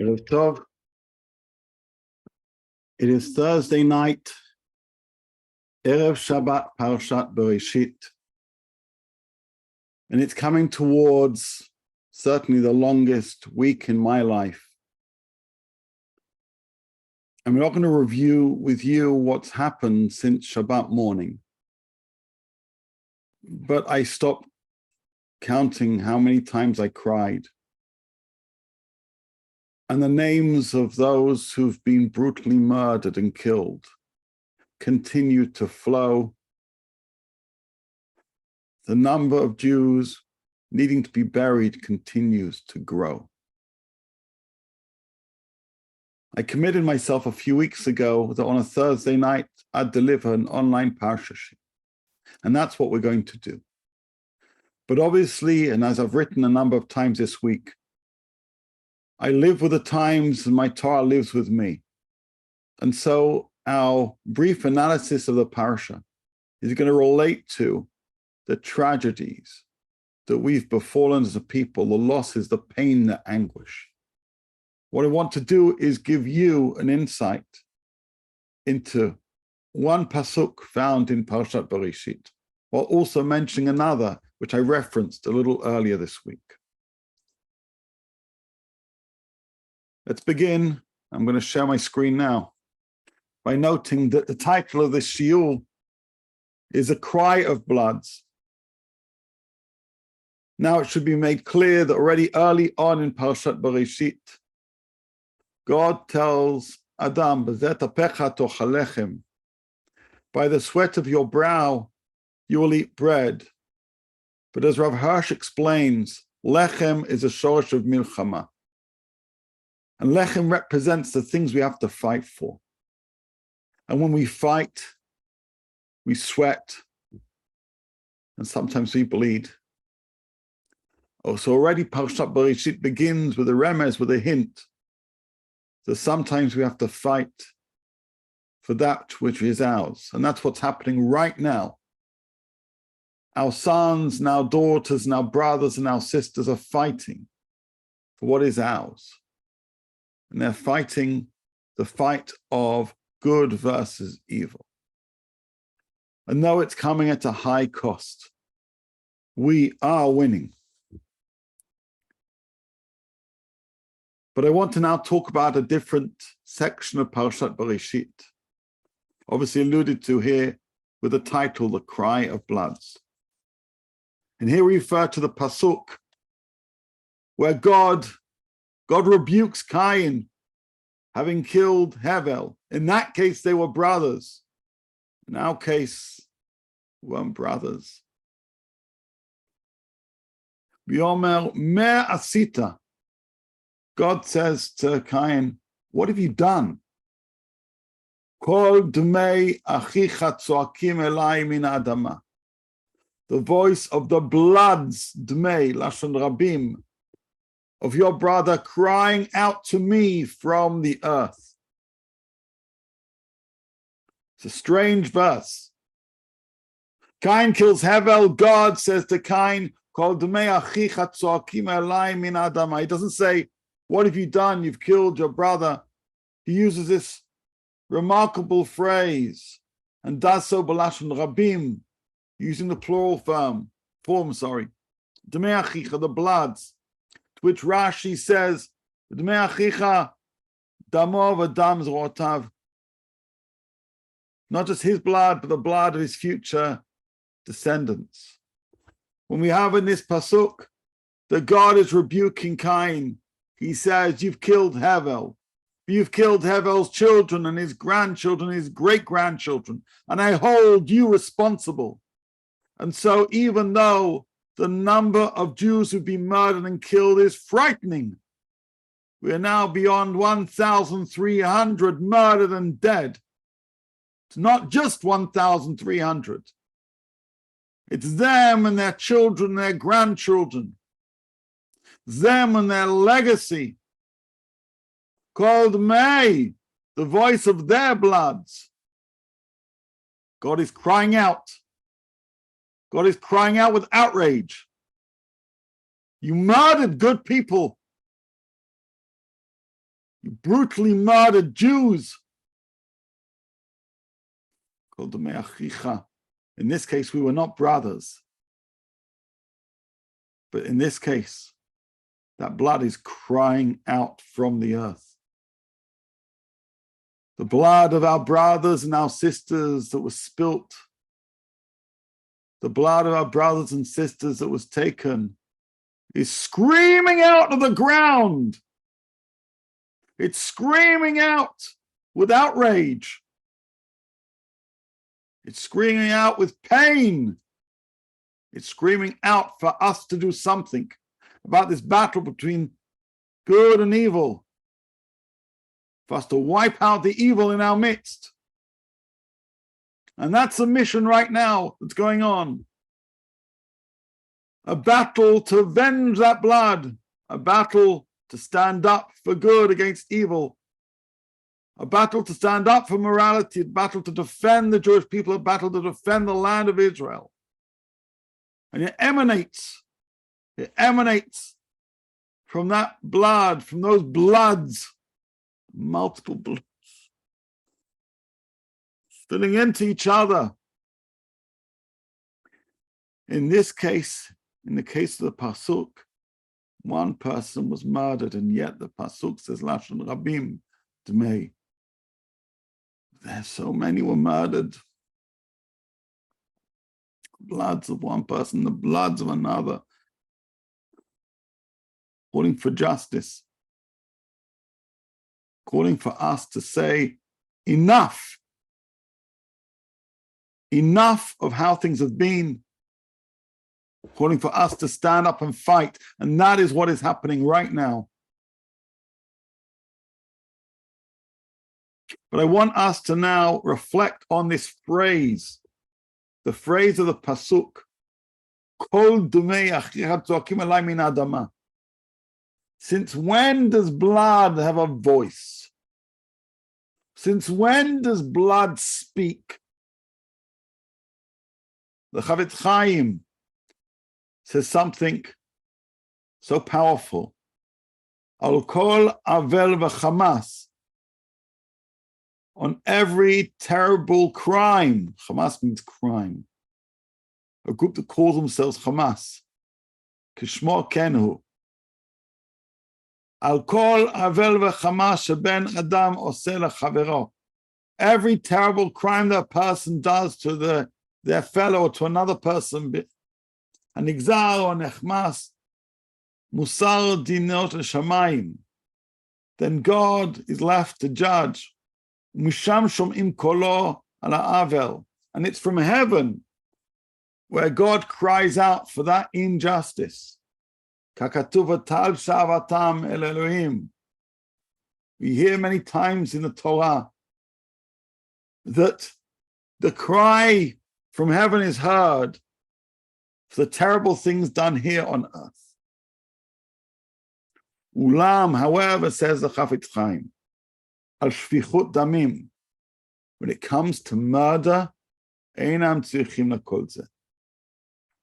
Erev Tov. It is Thursday night, Erev Shabbat Parshat Bereishit, and it's coming towards certainly the longest week in my life. And we're not going to review with you what's happened since Shabbat morning, but I stopped counting how many times I cried. And the names of those who've been brutally murdered and killed continue to flow. The number of Jews needing to be buried continues to grow. I committed myself a few weeks ago that on a Thursday night, I'd deliver an online Parsha sheet. And that's what we're going to do. But obviously, and as I've written a number of times this week, I live with the times and my Torah lives with me. And so our brief analysis of the Parsha is going to relate to the tragedies that we've befallen as a people, the losses, the pain, the anguish. What I want to do is give you an insight into one pasuk found in Parshat Bereishit, while also mentioning another, which I referenced a little earlier this week. Let's begin. I'm going to share my screen now by noting that the title of this shiur is A Cry of Bloods. Now it should be made clear that already early on in Parshat Bereishit, God tells Adam, "B'zet apecha tochal lechem," by the sweat of your brow you will eat bread. But as Rav Hirsch explains, lechem is a shorish of milchama. And lechem represents the things we have to fight for. And when we fight, we sweat, and sometimes we bleed. Oh, so already Parshat Bereishit begins with a remez, with a hint, that sometimes we have to fight for that which is ours. And that's what's happening right now. Our sons and our daughters and our brothers and our sisters are fighting for what is ours. And they're fighting the fight of good versus evil. And though it's coming at a high cost, we are winning. But I want to now talk about a different section of Parshat Bereishit, obviously alluded to here with the title, The Cry of Bloods. And here we refer to the pasuk where God rebukes Cain, having killed Hevel. In that case, they were brothers. In our case, we weren't brothers. V'yomer me asita. God says to Cain, what have you done? Kol dmei achicha tzoakim elai min adama. The voice of the bloods, dmei, lashon rabim, of your brother crying out to me from the earth. It's a strange verse. Cain kills Hevel. God says to Cain, Kol dmei achicha tzoakim elai min adama. He doesn't say, what have you done? You've killed your brother. He uses this remarkable phrase and does so b'lashon rabim, using the plural form, Dmei achicha, the bloods, to which Rashi says, Dmei achicha, damo v'dam zrotav. Not just his blood, but the blood of his future descendants. When we have in this pasuk that God is rebuking Cain, he says, you've killed Hevel. You've killed Hevel's children and his grandchildren, his great-grandchildren, and I hold you responsible. And so even though the number of Jews who've been murdered and killed is frightening, we are now beyond 1,300 murdered and dead. It's not just 1,300. It's them and their children and their grandchildren. Them and their legacy, called May, the voice of their bloods. God is crying out. God is crying out with outrage. You murdered good people. You brutally murdered Jews. In this case, we were not brothers. But in this case, that blood is crying out from the earth. The blood of our brothers and our sisters that was spilt, the blood of our brothers and sisters that was taken, is screaming out of the ground. It's screaming out with outrage. It's screaming out with pain. It's screaming out for us to do something about this battle between good and evil, for us to wipe out the evil in our midst. And that's a mission right now that's going on. A battle to avenge that blood, a battle to stand up for good against evil, a battle to stand up for morality, a battle to defend the Jewish people, a battle to defend the land of Israel. And it emanates from that blood, from those bloods, multiple bloods, spilling into each other. In this case, in the case of the Pasuk, one person was murdered, and yet the Pasuk says, Lashon Rabim Dmei. There's so many were murdered. Bloods of one person, the bloods of another, calling for justice, calling for us to say, enough of how things have been, calling for us to stand up and fight. And that is what is happening right now. But I want us to now reflect on this phrase, the phrase of the Pasuk, Kol dumei achicha tzoakim elai min adama. Since when does blood have a voice? Since when does blood speak? The Chavetz Chaim says something so powerful. Al kol avel v'chamas. On every terrible crime. Hamas means crime. A group that calls themselves Hamas. Kishmo kenhu. Al kol avel v'chamas sheben adam oseh lechavero. Every terrible crime that a person does to their fellow or to another person, הנגזר או נחמס, musar dinot shamayim. Then God is left to judge. Misham shom'im kolo ala avel. And it's from heaven where God cries out for that injustice. Kakatuv atal shavatam el Elohim. We hear many times in the Torah that the cry from heaven is heard for the terrible things done here on earth. Ulam, however, says the Chavetz Chaim, al shfichut damim, when it comes to murder, einam tzrichim lakol zeh.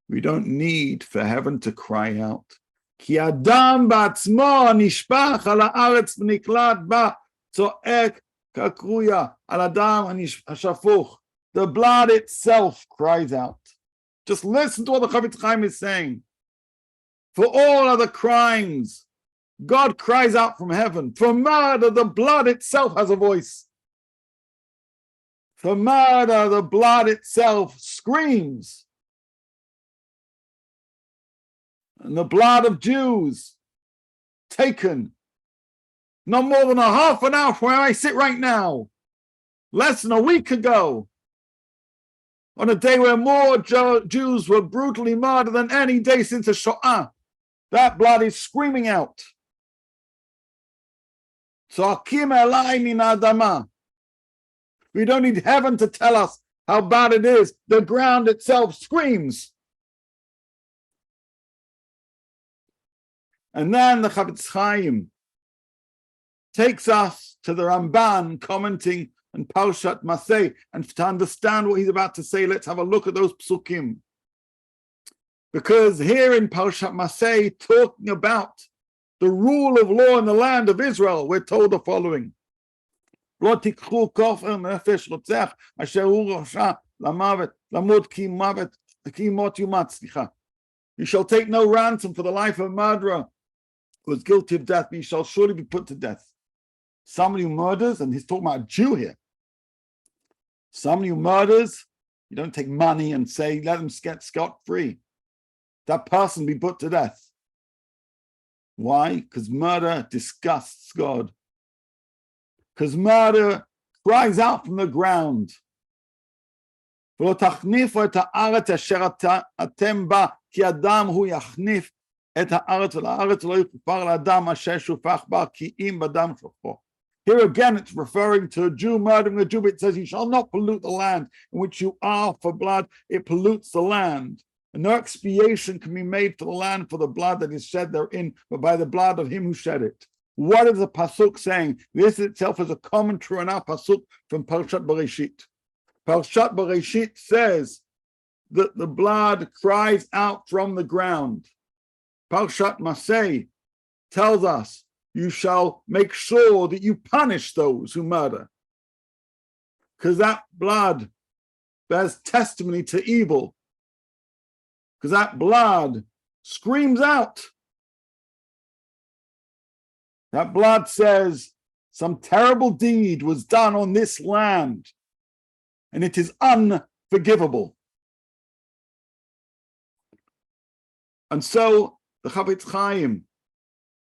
We don't need for heaven to cry out. Ki adam ba'atzmo nishpach al haaretz v'niklat ba tzo'ek kakruya al adam hashafuch. The blood itself cries out. Just listen to what the Chavetz Chaim is saying. For all other crimes, God cries out from heaven. For murder, the blood itself has a voice. For murder, the blood itself screams. And the blood of Jews taken no more than a half an hour from where I sit right now, less than a week ago, on a day where more Jews were brutally murdered than any day since the Shoah. That blood is screaming out. Tza'akim elai min adama. We don't need heaven to tell us how bad it is. The ground itself screams. And then the Chavetz Chaim takes us to the Ramban commenting on Parshat Masei, and to understand what he's about to say, let's have a look at those psukim. Because here in Parshat Masei, talking about the rule of law in the land of Israel, we're told the following. לא תיקחו כופר נפש רוצח אשר הוא רשע למוות, למות כי מות יומת, סליחה. You shall take no ransom for the life of a murderer who is guilty of death, but he shall surely be put to death. Somebody who murders, and he's talking about a Jew here. Somebody who murders, you don't take money and say, let them get scot-free. That person be put to death. Why? Because murder disgusts God. Because murder cries out from the ground. ולא תחניפו את הארץ אשר אתם בה, כי אדם הוא יחניף את הארץ, ולארץ לא יכופר לאדם אשר שופך בה, כי אם בדם שופכו. Here again, it's referring to a Jew murdering a Jew, but it says, you shall not pollute the land in which you are for blood. It pollutes the land. And no expiation can be made for the land for the blood that is shed therein, but by the blood of him who shed it. What is the Pasuk saying? This itself is a commentary on our Pasuk from Parshat Bereishit. Parshat Bereishit says that the blood cries out from the ground. Parshat Masei tells us, you shall make sure that you punish those who murder. Because that blood bears testimony to evil. Because that blood screams out. That blood says some terrible deed was done on this land, and it is unforgivable. And so the Chafetz Chaim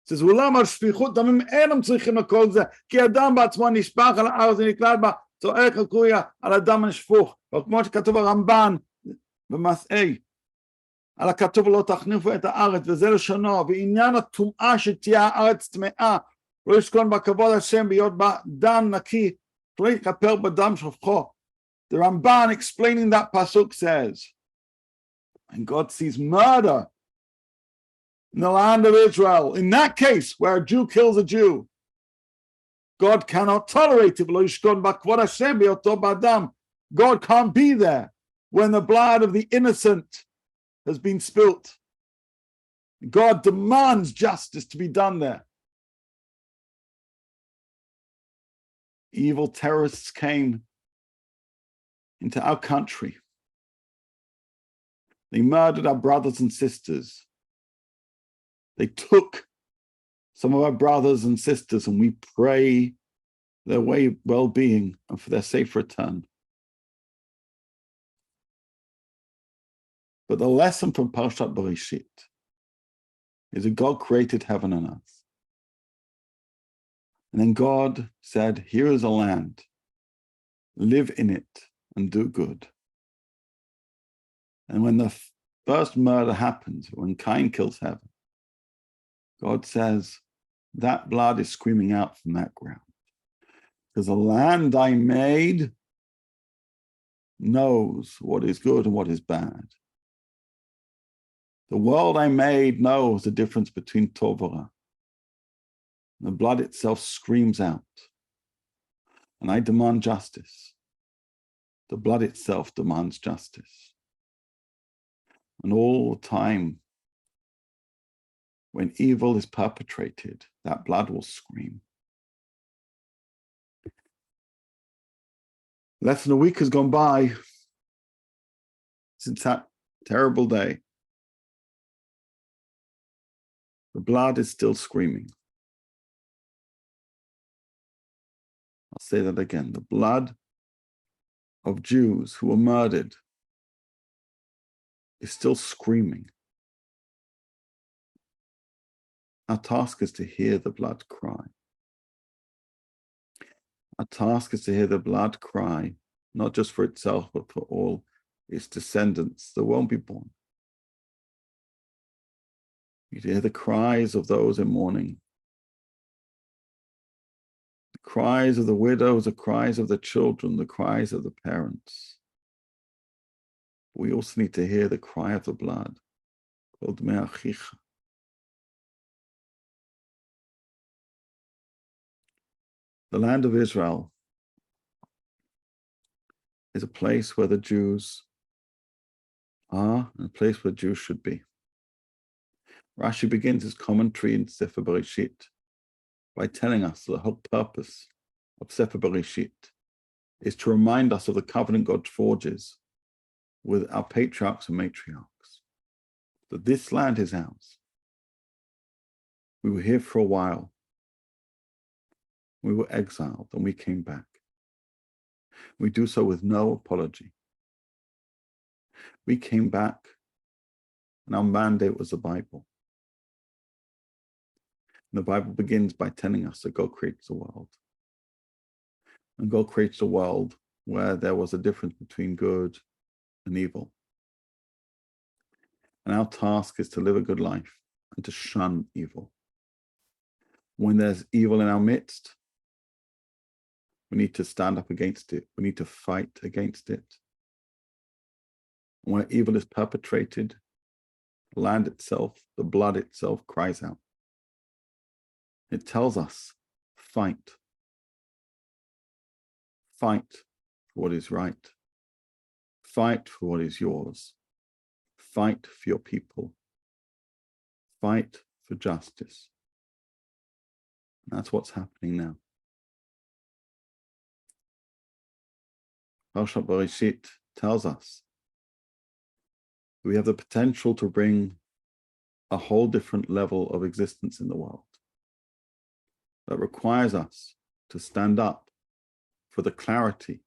says, "Ulam al shfichut damim enam tzrichim lekol ze, ki adam ba'atzmo nishpach al ha'aretz v'niklat ba tzorech al kuya al adam nishfuch." וכמו שכתוב הרמב"ן במסעי, על הכתוב לא תחניפו את הארץ, וזה לשונו, ועניין הטומאה שתהיה הארץ טמאה, לא ישכון בכבוד השם בהיות בה דם נקי, לא יכפר בדם שופכו. The Ramban explaining that pasuk says, and God sees murder in the land of Israel. In that case, where a Jew kills a Jew, God cannot tolerate it. God can't be there when the blood of the innocent has been spilt. God demands justice to be done there. Evil terrorists came into our country. They murdered our brothers and sisters. They took some of our brothers and sisters, and we pray their well-being and for their safe return. But the lesson from Parshat Bereishit is that God created heaven and earth. And then God said, here is a land, live in it and do good. And when the first murder happens, when Cain kills Hevel, God says, that blood is screaming out from that ground. Because the land I made knows what is good and what is bad. The world I made knows the difference between tov and ra. The blood itself screams out. And I demand justice. The blood itself demands justice. And all the time, when evil is perpetrated, that blood will scream. Less than a week has gone by since that terrible day. The blood is still screaming. I'll say that again. The blood of Jews who were murdered is still screaming. Our task is to hear the blood cry. Our task is to hear the blood cry, not just for itself, but for all its descendants that won't be born. You hear the cries of those in mourning. The cries of the widows, the cries of the children, the cries of the parents. We also need to hear the cry of the blood, called Me'achicha. The land of Israel is a place where the Jews are and a place where Jews should be. Rashi begins his commentary in Sefer Bereishit by telling us the whole purpose of Sefer Bereishit is to remind us of the covenant God forges with our patriarchs and matriarchs, that this land is ours. We were here for a while. We were exiled and we came back. We do so with no apology. We came back and our mandate was the Bible. And the Bible begins by telling us that God creates the world. And God creates a world where there was a difference between good and evil. And our task is to live a good life and to shun evil. When there's evil in our midst, we need to stand up against it. We need to fight against it. And where evil is perpetrated, the land itself, the blood itself cries out. It tells us, fight. Fight for what is right. Fight for what is yours. Fight for your people. Fight for justice. And that's what's happening now. Parshat Bereishit tells us we have the potential to bring a whole different level of existence in the world that requires us to stand up for the clarity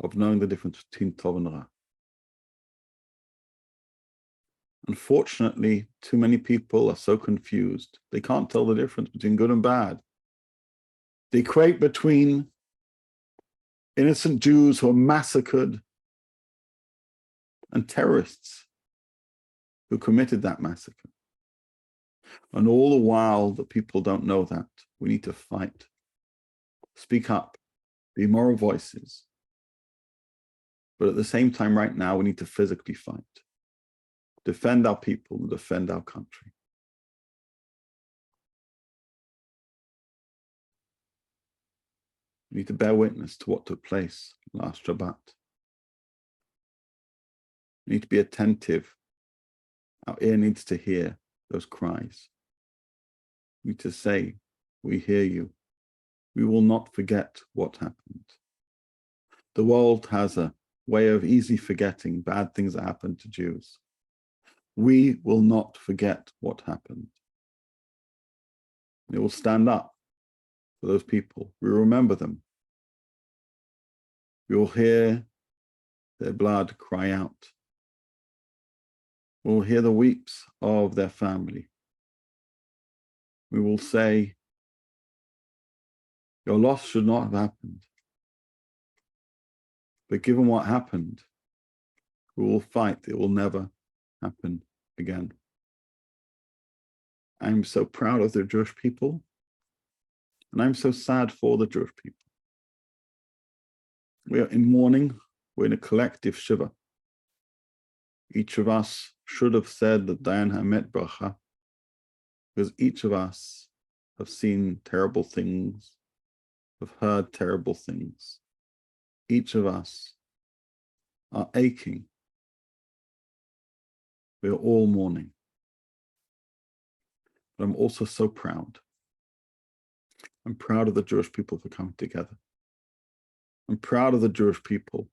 of knowing the difference between Tov and Ra. Unfortunately, too many people are so confused. They can't tell the difference between good and bad. They equate between innocent Jews who are massacred and terrorists who committed that massacre. And all the while, the people don't know that. We need to fight, speak up, be moral voices. But at the same time, right now, we need to physically fight, defend our people and defend our country. We need to bear witness to what took place last Shabbat. We need to be attentive. Our ear needs to hear those cries. We need to say, we hear you. We will not forget what happened. The world has a way of easily forgetting bad things that happened to Jews. We will not forget what happened. We will stand up for those people. We will remember them. We will hear their blood cry out. We will hear the weeps of their family. We will say, your loss should not have happened. But given what happened, we will fight. It will never happen again. I'm so proud of the Jewish people, and I'm so sad for the Jewish people. We are in mourning. We're in a collective shiva. Each of us should have said the Dayan Hamet Bracha, because each of us have seen terrible things, have heard terrible things. Each of us are aching. We are all mourning. But I'm also so proud. I'm proud of the Jewish people for coming together. I'm proud of the Jewish people,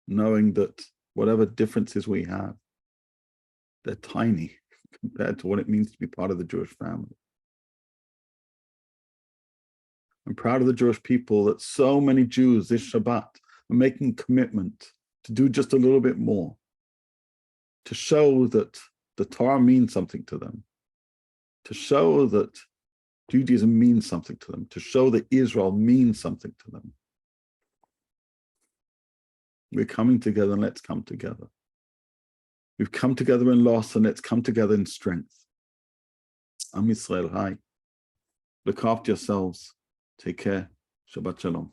knowing that whatever differences we have, they're tiny compared to what it means to be part of the Jewish family. I'm proud of the Jewish people that so many Jews this Shabbat are making a commitment to do just a little bit more, to show that the Torah means something to them, to show that Judaism means something to them, to show that Israel means something to them. We're coming together, and let's come together. We've come together in loss, and let's come together in strength. Am Yisrael, hi. Look after yourselves. Take care. Shabbat Shalom.